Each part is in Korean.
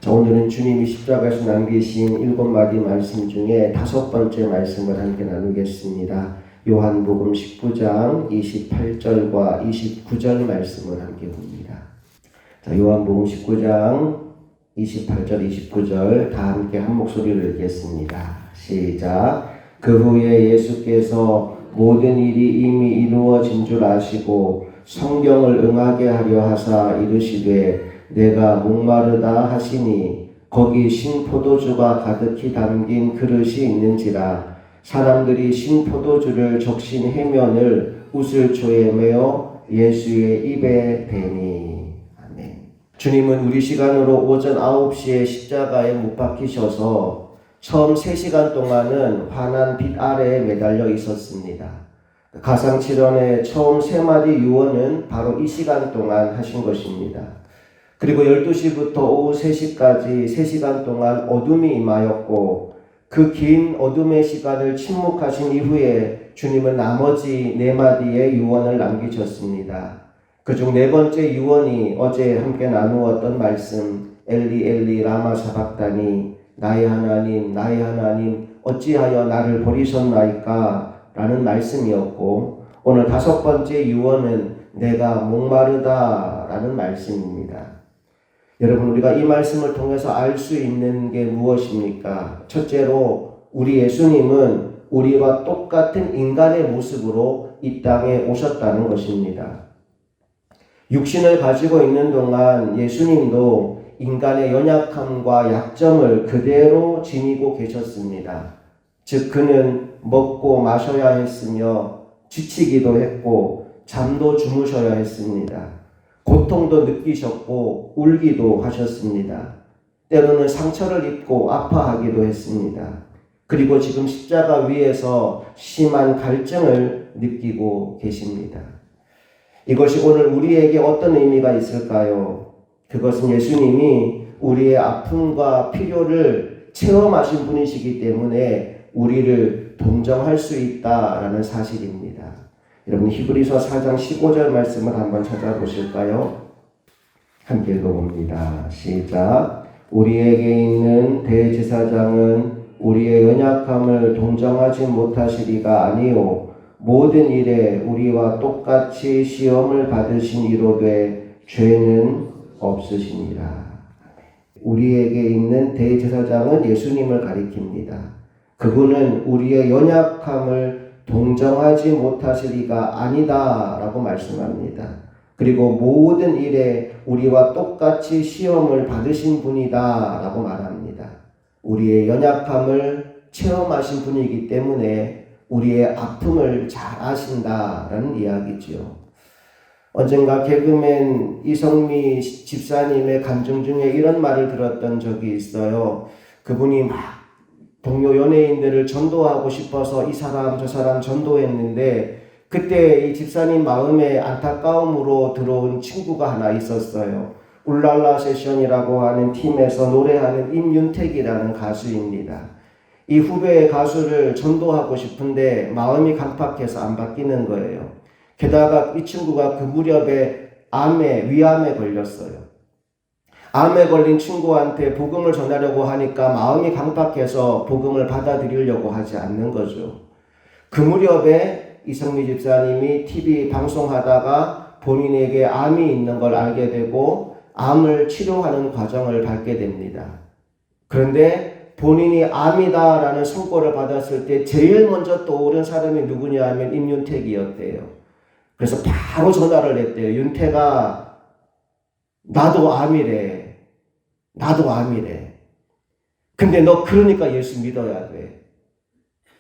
자, 오늘은 주님이 십자가에서 남기신 7마디 말씀 중에 5번째 말씀을 함께 나누겠습니다. 요한복음 19장 28절과 29절 말씀을 함께 봅니다. 자, 요한복음 19장 28절, 29절 다 함께 한 목소리로 읽겠습니다. 시작. 그 후에 예수께서 모든 일이 이미 이루어진 줄 아시고 성경을 응하게 하려 하사 이르시되 내가 목마르다 하시니 거기 신포도주가 가득히 담긴 그릇이 있는지라 사람들이 신포도주를 적신 해면을 우슬초에 메어 예수의 입에 대니. 아멘. 주님은 우리 시간으로 오전 9시에 십자가에 못 박히셔서 처음 3시간 동안은 환한 빛 아래에 매달려 있었습니다. 가상칠언의 처음 3마디 유언은 바로 이 시간 동안 하신 것입니다. 그리고 12시부터 오후 3시까지 3시간 동안 어둠이 임하였고 그 긴 어둠의 시간을 침묵하신 이후에 주님은 나머지 4마디의 유언을 남기셨습니다. 그중 4번째 유언이 어제 함께 나누었던 말씀 엘리 엘리 라마 사박다니 나의 하나님 어찌하여 나를 버리셨나이까 라는 말씀이었고 오늘 5번째 유언은 내가 목마르다 라는 말씀입니다. 여러분, 우리가 이 말씀을 통해서 알 수 있는 게 무엇입니까? 첫째로 우리 예수님은 우리와 똑같은 인간의 모습으로 이 땅에 오셨다는 것입니다. 육신을 가지고 있는 동안 예수님도 인간의 연약함과 약점을 그대로 지니고 계셨습니다. 즉 그는 먹고 마셔야 했으며 지치기도 했고 잠도 주무셔야 했습니다. 고통도 느끼셨고 울기도 하셨습니다. 때로는 상처를 입고 아파하기도 했습니다. 그리고 지금 십자가 위에서 심한 갈증을 느끼고 계십니다. 이것이 오늘 우리에게 어떤 의미가 있을까요? 그것은 예수님이 우리의 아픔과 필요를 체험하신 분이시기 때문에 우리를 동정할 수 있다라는 사실입니다. 여러분, 히브리서 4장 15절 말씀을 한번 찾아보실까요? 함께 읽어봅니다. 시작. 우리에게 있는 대제사장은 우리의 연약함을 동정하지 못하시리가 아니요 모든 일에 우리와 똑같이 시험을 받으신 이로되 죄는 없으시니라. 우리에게 있는 대제사장은 예수님을 가리킵니다. 그분은 우리의 연약함을 동정하지 못하실 리가 아니다 라고 말씀합니다. 그리고 모든 일에 우리와 똑같이 시험을 받으신 분이다 라고 말합니다. 우리의 연약함을 체험하신 분이기 때문에 우리의 아픔을 잘 아신다라는 이야기죠. 언젠가 개그맨 이성미 집사님의 간증 중에 이런 말을 들었던 적이 있어요. 그분이 막 동료 연예인들을 전도하고 싶어서 이 사람 저 사람 전도했는데 그때 이 집사님 마음에 안타까움으로 들어온 친구가 하나 있었어요. 울랄라 세션이라고 하는 팀에서 노래하는 임윤택이라는 가수입니다. 이 후배의 가수를 전도하고 싶은데 마음이 강팍해서 안 바뀌는 거예요. 게다가 이 친구가 그 무렵에 위암에 걸렸어요. 암에 걸린 친구한테 복음을 전하려고 하니까 마음이 강팍해서 복음을 받아들이려고 하지 않는 거죠. 그 무렵에 이성미 집사님이 TV 방송하다가 본인에게 암이 있는 걸 알게 되고 암을 치료하는 과정을 밟게 됩니다. 그런데 본인이 암이다라는 선고를 받았을 때 제일 먼저 떠오른 사람이 누구냐 하면 임윤택이었대요. 그래서 바로 전화를 했대요. 윤택아, 나도 암이래. 근데 너 그러니까 예수 믿어야 돼.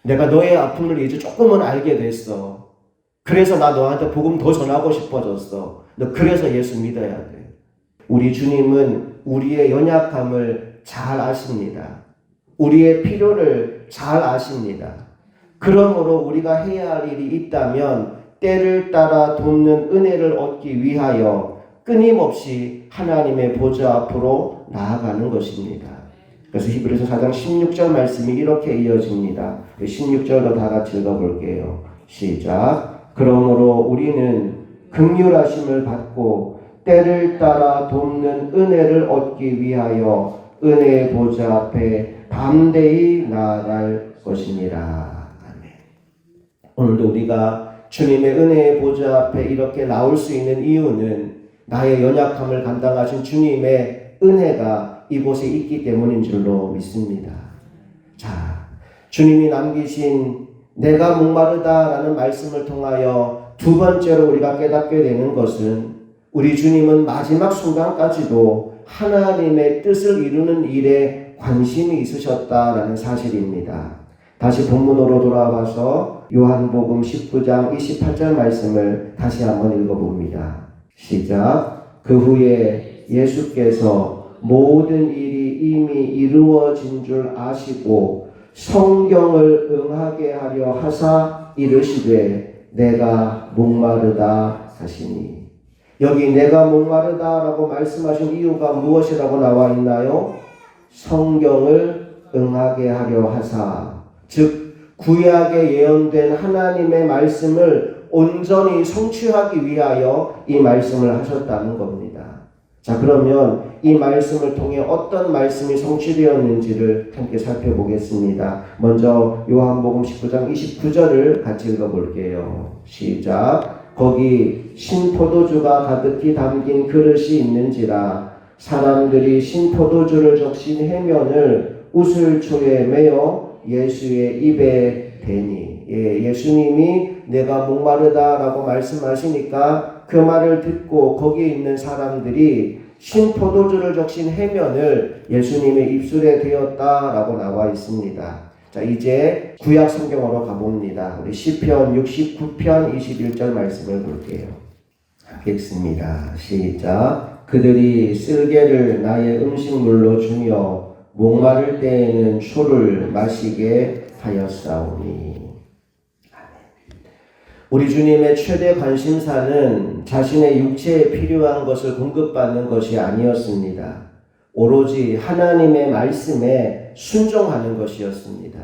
내가 너의 아픔을 이제 조금은 알게 됐어. 그래서 나 너한테 복음 더 전하고 싶어졌어. 너 그래서 예수 믿어야 돼. 우리 주님은 우리의 연약함을 잘 아십니다. 우리의 필요를 잘 아십니다. 그러므로 우리가 해야 할 일이 있다면 때를 따라 돕는 은혜를 얻기 위하여 끊임없이 하나님의 보좌 앞으로 나아가는 것입니다. 그래서 히브리서 4장 16절 말씀이 이렇게 이어집니다. 16절도 다 같이 읽어볼게요. 시작. 그러므로 우리는 긍휼하심을 받고 때를 따라 돕는 은혜를 얻기 위하여 은혜의 보좌 앞에 담대히 나아갈 것이니라. 아멘. 오늘도 우리가 주님의 은혜의 보좌 앞에 이렇게 나올 수 있는 이유는 나의 연약함을 감당하신 주님의 은혜가 이곳에 있기 때문인 줄로 믿습니다. 자, 주님이 남기신 내가 목마르다라는 말씀을 통하여 두 번째로 우리가 깨닫게 되는 것은 우리 주님은 마지막 순간까지도 하나님의 뜻을 이루는 일에 관심이 있으셨다라는 사실입니다. 다시 본문으로 돌아와서 요한복음 19장 28절 말씀을 다시 한번 읽어봅니다. 시작. 그 후에 예수께서 모든 일이 이미 이루어진 줄 아시고 성경을 응하게 하려 하사 이르시되 내가 목마르다 하시니. 여기 내가 목마르다라고 말씀하신 이유가 무엇이라고 나와 있나요? 성경을 응하게 하려 하사, 즉 구약에 예언된 하나님의 말씀을 온전히 성취하기 위하여 이 말씀을 하셨다는 겁니다. 자, 그러면 이 말씀을 통해 어떤 말씀이 성취되었는지를 함께 살펴보겠습니다. 먼저 요한복음 19장 29절을 같이 읽어볼게요. 시작. 거기 신포도주가 가득히 담긴 그릇이 있는지라 사람들이 신포도주를 적신 해면을 우슬초에 매어 예수의 입에 대니. 예수님이 내가 목마르다라고 말씀하시니까 그 말을 듣고 거기에 있는 사람들이 신포도주를 적신 해면을 예수님의 입술에 대었다라고 나와 있습니다. 자, 이제 구약 성경으로 가봅니다. 우리 시편 69편 21절 말씀을 볼게요. 읽습니다. 시작. 그들이 쓸개를 나의 음식물로 주며 목마를 때에는 초를 마시게 하였사오니. 우리 주님의 최대 관심사는 자신의 육체에 필요한 것을 공급받는 것이 아니었습니다. 오로지 하나님의 말씀에 순종하는 것이었습니다.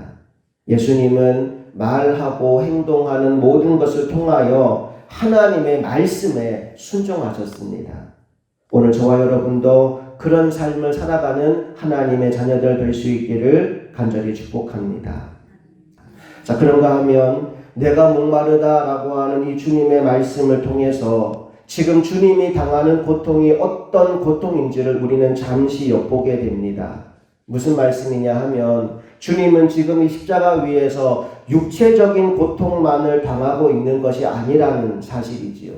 예수님은 말하고 행동하는 모든 것을 통하여 하나님의 말씀에 순종하셨습니다. 오늘 저와 여러분도 그런 삶을 살아가는 하나님의 자녀들 될 수 있기를 간절히 축복합니다. 자, 그런가 하면 내가 목마르다라고 하는 이 주님의 말씀을 통해서 지금 주님이 당하는 고통이 어떤 고통인지를 우리는 잠시 엿보게 됩니다. 무슨 말씀이냐 하면 주님은 지금 이 십자가 위에서 육체적인 고통만을 당하고 있는 것이 아니라는 사실이지요.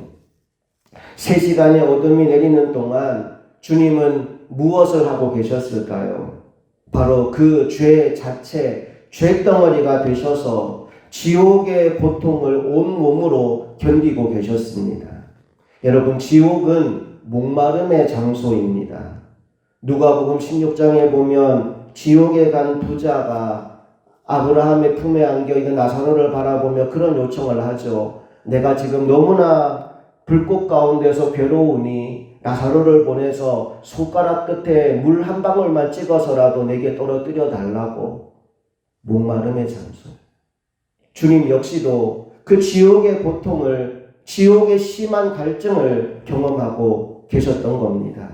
3시간의 어둠이 내리는 동안 주님은 무엇을 하고 계셨을까요? 바로 그 죄 자체, 죄덩어리가 되셔서 지옥의 고통을 온몸으로 견디고 계셨습니다. 여러분, 지옥은 목마름의 장소입니다. 누가복음 16장에 보면 지옥에 간 부자가 아브라함의 품에 안겨있는 나사로를 바라보며 그런 요청을 하죠. 내가 지금 너무나 불꽃 가운데서 괴로우니 나사로를 보내서 손가락 끝에 물 한 방울만 찍어서라도 내게 떨어뜨려 달라고. 목마름의 장소. 주님 역시도 그 지옥의 고통을, 지옥의 심한 갈증을 경험하고 계셨던 겁니다.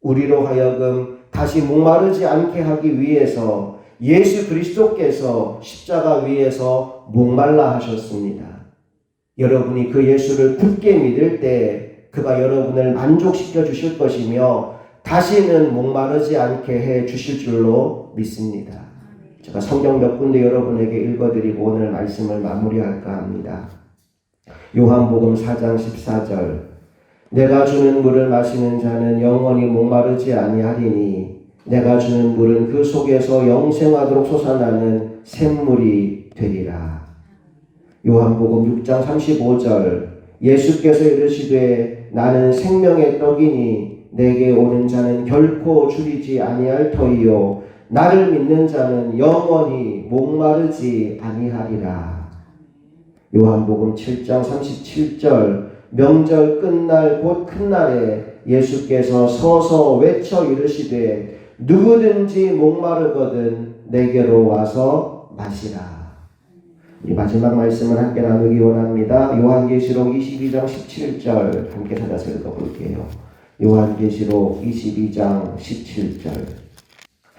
우리로 하여금 다시 목마르지 않게 하기 위해서 예수 그리스도께서 십자가 위에서 목말라 하셨습니다. 여러분이 그 예수를 굳게 믿을 때 그가 여러분을 만족시켜 주실 것이며 다시는 목마르지 않게 해 주실 줄로 믿습니다. 제가 성경 몇 군데 여러분에게 읽어드리고 오늘 말씀을 마무리할까 합니다. 요한복음 4장 14절. 내가 주는 물을 마시는 자는 영원히 목마르지 아니하리니 내가 주는 물은 그 속에서 영생하도록 솟아나는 샘물이 되리라. 요한복음 6장 35절. 예수께서 이르시되 나는 생명의 떡이니 내게 오는 자는 결코 줄이지 아니할 터이요 나를 믿는 자는 영원히 목마르지 아니하리라. 요한복음 7장 37절. 명절 끝날 곧 큰 날에 예수께서 서서 외쳐 이르시되 누구든지 목마르거든 내게로 와서 마시라. 이 마지막 말씀을 함께 나누기 원합니다. 요한계시록 22장 17절 함께 찾아서 읽어볼게요. 요한계시록 22장 17절.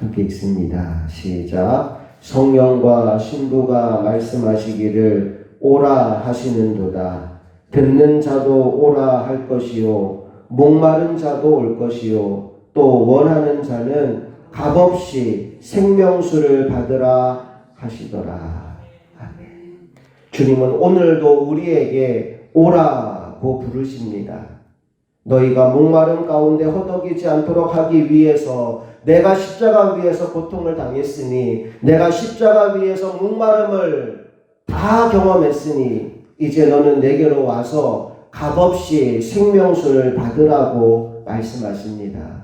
함께 읽습니다. 시작. 성령과 신부가 말씀하시기를 오라 하시는도다. 듣는 자도 오라 할 것이요 목마른 자도 올 것이요 또 원하는 자는 값없이 생명수를 받으라 하시더라. 아멘. 주님은 오늘도 우리에게 오라고 부르십니다. 너희가 목마름 가운데 허덕이지 않도록 하기 위해서 내가 십자가 위에서 고통을 당했으니 내가 십자가 위에서 목마름을 다 경험했으니 이제 너는 내게로 와서 값없이 생명수를 받으라고 말씀하십니다.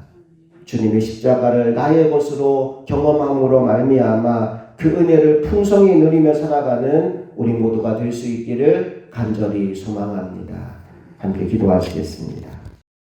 주님의 십자가를 나의 것으로 경험함으로 말미암아 그 은혜를 풍성히 누리며 살아가는 우리 모두가 될 수 있기를 간절히 소망합니다. 함께 기도하시겠습니다.